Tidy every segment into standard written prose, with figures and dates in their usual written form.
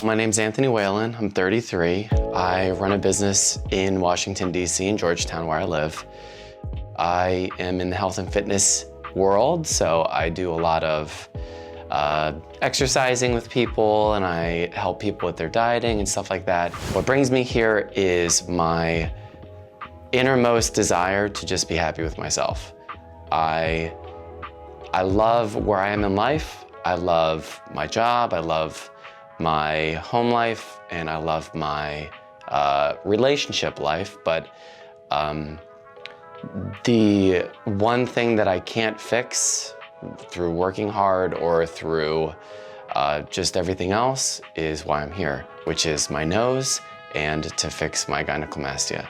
My name's Anthony Whalen. I'm 33. I run a business in Washington, D.C., in Georgetown, where I live. I am in the health and fitness world, so I do a lot of exercising with people, and I help people with their dieting and stuff like that. What brings me here is my innermost desire to just be happy with myself. I love where I am in life. I love my job. I love my home life, and I love my relationship life. But the one thing that I can't fix through working hard or through just everything else is why I'm here, which is my nose and to fix my gynecomastia.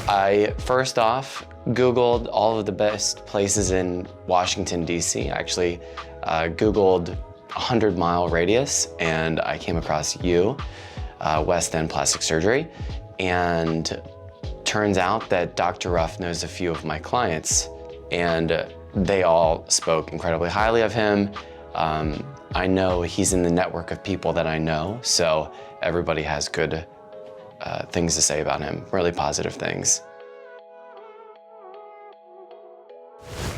I first off Googled all of the best places in Washington, D.C. I actually Googled 100-mile radius, and I came across you, West End Plastic Surgery, and turns out that Dr. Ruff knows a few of my clients, and they all spoke incredibly highly of him. I know he's in the network of people that I know, so everybody has good things to say about him, really positive things.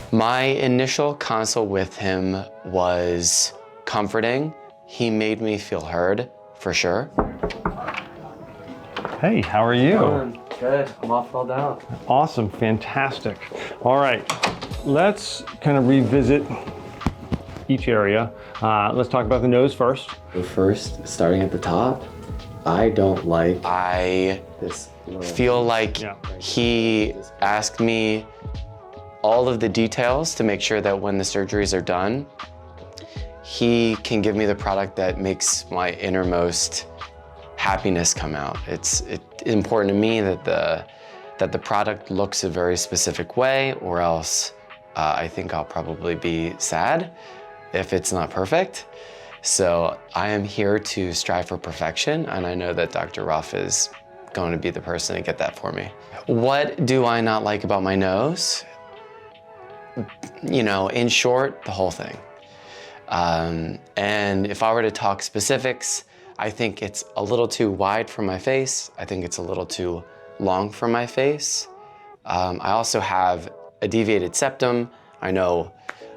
My initial consult with him was comforting. He made me feel heard, for sure. Hey, how are you? Good, I'm all filled out. Awesome, fantastic. All right, let's kind of revisit each area. Let's talk about the nose first. So first, starting at the top, I don't like, I feel like he asked me all of the details to make sure that when the surgeries are done, he can give me the product that makes my innermost happiness come out. It's important to me that the product looks a very specific way, or else I think I'll probably be sad if it's not perfect. So I am here to strive for perfection, and I know that Dr. Ruff is going to be the person to get that for me. What do I not like about my nose? You know, in short, the whole thing. And if I were to talk specifics, I think it's a little too wide for my face. I think it's a little too long for my face. I also have a deviated septum. I know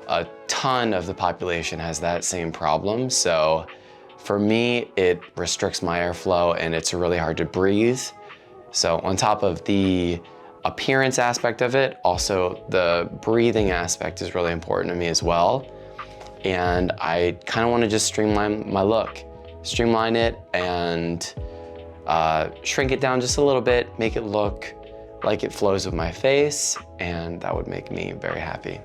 a ton of the population has that same problem. So for me, it restricts my airflow and it's really hard to breathe. So on top of the appearance aspect of it, also the breathing aspect is really important to me as well. And I kind of want to just streamline my look. Streamline it and shrink it down just a little bit, make it look like it flows with my face, and that would make me very happy.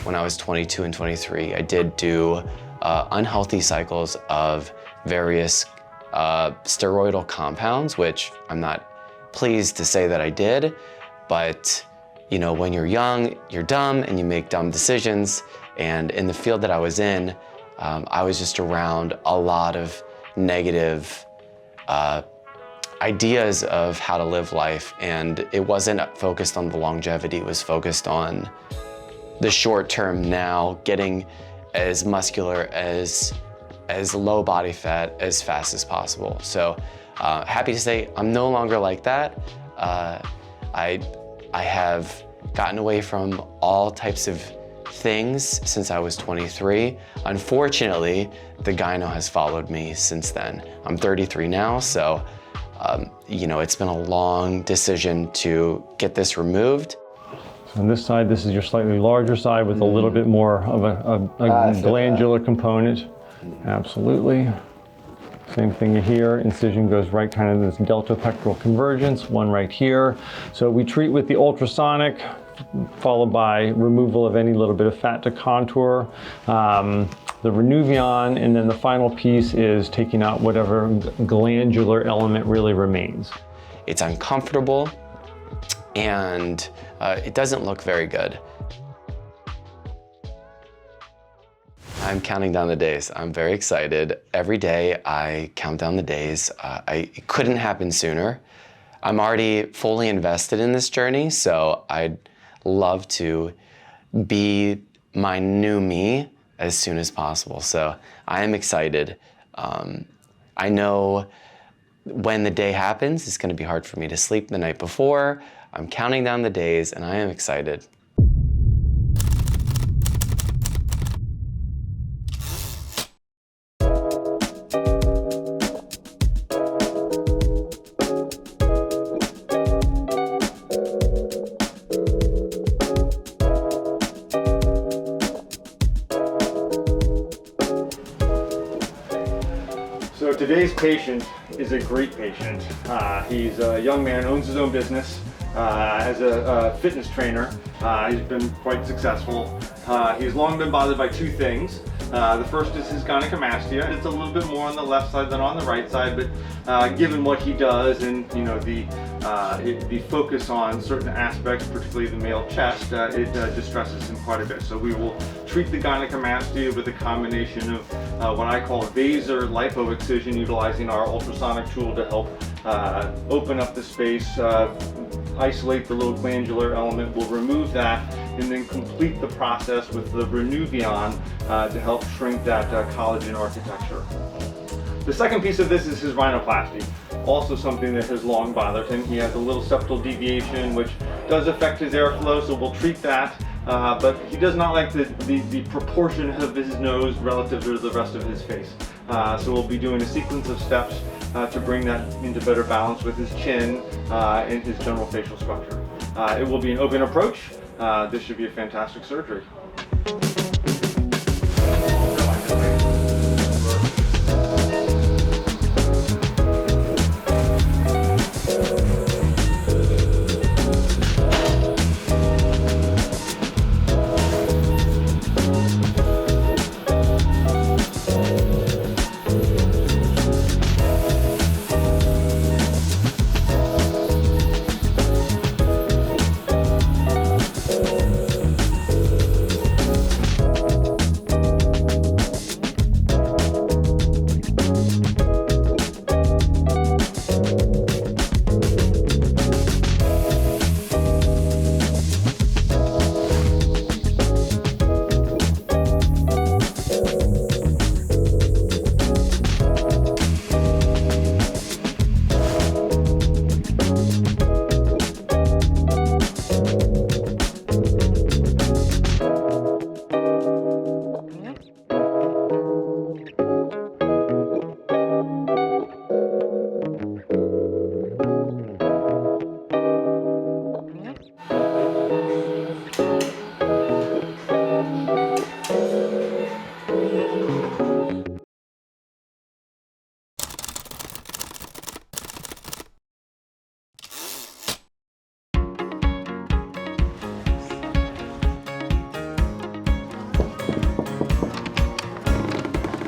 When I was 22 and 23, I did do unhealthy cycles of various steroidal compounds, which I'm not pleased to say that I did, but you know, when you're young, you're dumb and you make dumb decisions. And in the field that I was in, I was just around a lot of negative ideas of how to live life. And it wasn't focused on the longevity, it was focused on the short term now, getting as muscular, as low body fat as fast as possible. So happy to say I'm no longer like that. I have gotten away from all types of things since I was 23. Unfortunately, the gyno has followed me since then. I'm 33 now, so you know, it's been a long decision to get this removed. On this side, this is your slightly larger side with a little bit more of a glandular component. Absolutely. Same thing here, incision goes right kind of this delta pectoral convergence, one right here. So we treat with the ultrasonic, followed by removal of any little bit of fat to contour, the Renuvion, and then the final piece is taking out whatever glandular element really remains. It's uncomfortable and it doesn't look very good. I'm counting down the days. I'm very excited. Every day I count down the days. It couldn't happen sooner. I'm already fully invested in this journey, so I'd love to be my new me as soon as possible. So I am excited. I know when the day happens, it's gonna be hard for me to sleep the night before. I'm counting down the days and I am excited. So today's patient is a great patient. He's a young man, owns his own business, as a fitness trainer. He's been quite successful. He's long been bothered by two things. The first is his gynecomastia. It's a little bit more on the left side than on the right side, but given what he does and the focus on certain aspects, particularly the male chest, it distresses him quite a bit. So we will treat the gynecomastia with a combination of what I call vaser lipo-excision, utilizing our ultrasonic tool to help open up the space, isolate the little glandular element. We'll remove that and then complete the process with the Rhinoplasty to help shrink that collagen architecture. The second piece of this is his rhinoplasty, also something that has long bothered him. He has a little septal deviation which does affect his airflow, so we'll treat that. But he does not like the proportion of his nose relative to the rest of his face. So we'll be doing a sequence of steps to bring that into better balance with his chin and his general facial structure. It will be an open approach. This should be a fantastic surgery.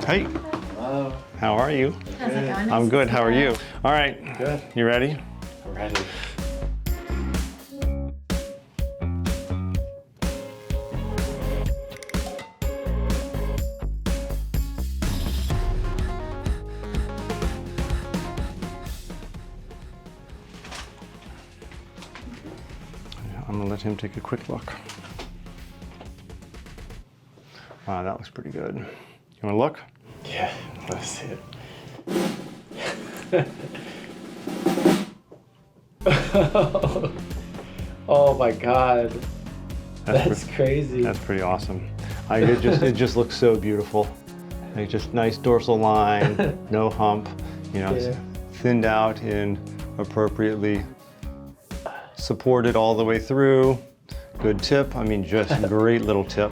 Hey. Hello. How are you? How's it going? I'm good. How are you? All right. Good. You ready? I'm ready. I'm gonna let him take a quick look. Wow, that looks pretty good. You wanna look? Yeah, let's see it. Oh my God. That's crazy. That's pretty awesome. It just looks so beautiful. Like just nice dorsal line, no hump, it's thinned out and appropriately supported all the way through. Good tip, I mean just great little tip.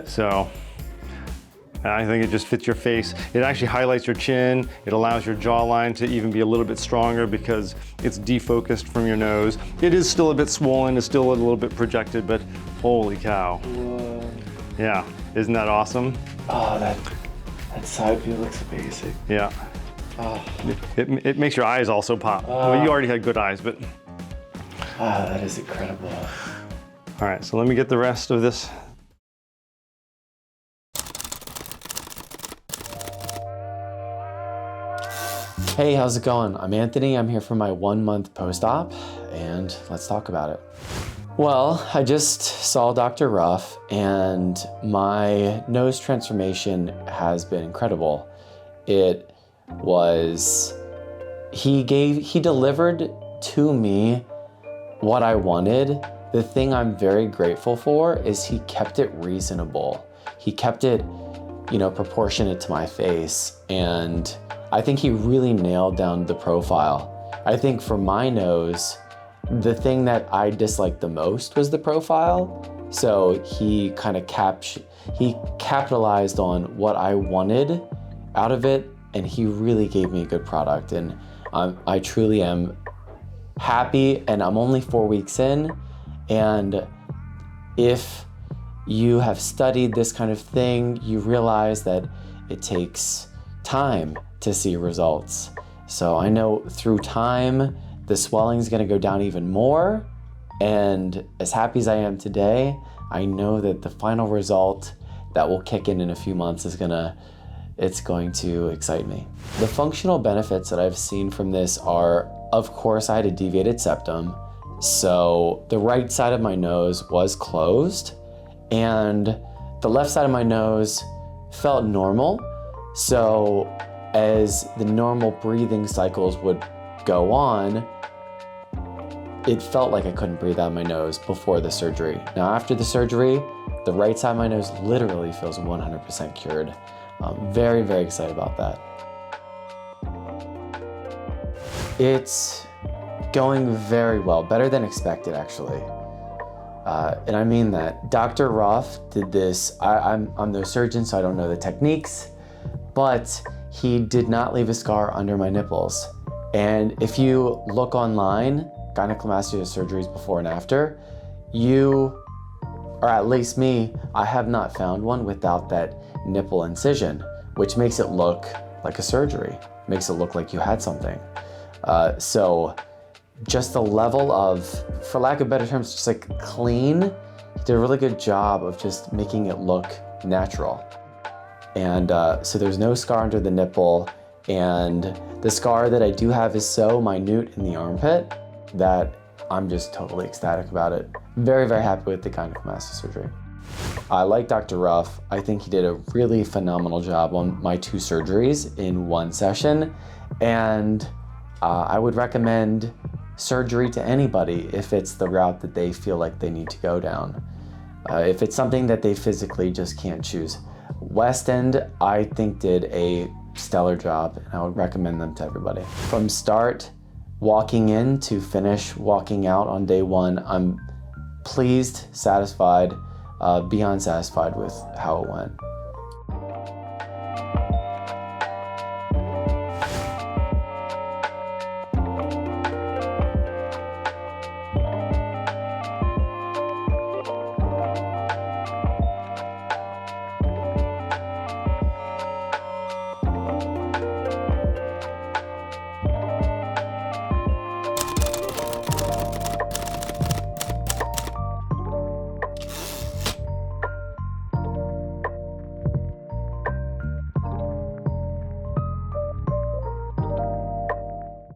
So I think it just fits your face. It actually highlights your chin. It allows your jawline to even be a little bit stronger because it's defocused from your nose. It is still a bit swollen, it's still a little bit projected, but holy cow. Whoa. Yeah, isn't that awesome? Oh, that side view looks amazing. Yeah. Oh. It makes your eyes also pop. Well, you already had good eyes, but. That is incredible. All right, so let me get the rest of this. Hey, how's it going? I'm Anthony. I'm here for my 1 month post-op, and let's talk about it. Well, I just saw Dr. Ruff, and my nose transformation has been incredible. It was, he delivered to me what I wanted. The thing I'm very grateful for is he kept it reasonable. He kept it, proportionate to my face. And I think he really nailed down the profile. I think for my nose, the thing that I disliked the most was the profile. So he kind of capitalized on what I wanted out of it, and he really gave me a good product. And I truly am happy, and I'm only 4 weeks in. And if you have studied this kind of thing, you realize that it takes time to see results. So I know through time, the swelling is gonna go down even more. And as happy as I am today, I know that the final result that will kick in a few months it's going to excite me. The functional benefits that I've seen from this are, of course, I had a deviated septum. So the right side of my nose was closed, and the left side of my nose felt normal. So as the normal breathing cycles would go on, it felt like I couldn't breathe out of my nose before the surgery. Now after the surgery, the right side of my nose literally feels 100% cured. I'm very, very excited about that. It's going very well, better than expected actually. And I mean that. Dr. Ruff did this, I'm no surgeon, so I don't know the techniques, but he did not leave a scar under my nipples. And if you look online, gynecomastia surgeries before and after, or at least me, I have not found one without that nipple incision, which makes it look like a surgery, makes it look like you had something. So just the level of, for lack of better terms, just like clean, he did a really good job of just making it look natural. And so there's no scar under the nipple, and the scar that I do have is so minute in the armpit that I'm just totally ecstatic about it. Very, very happy with the gynecomastia surgery. I like Dr. Ruff. I think he did a really phenomenal job on my 2 surgeries in 1 session. And I would recommend surgery to anybody if it's the route that they feel like they need to go down. If it's something that they physically just can't choose. West End, I think, did a stellar job, and I would recommend them to everybody. From start walking in to finish walking out on day 1, I'm pleased, satisfied, beyond satisfied with how it went.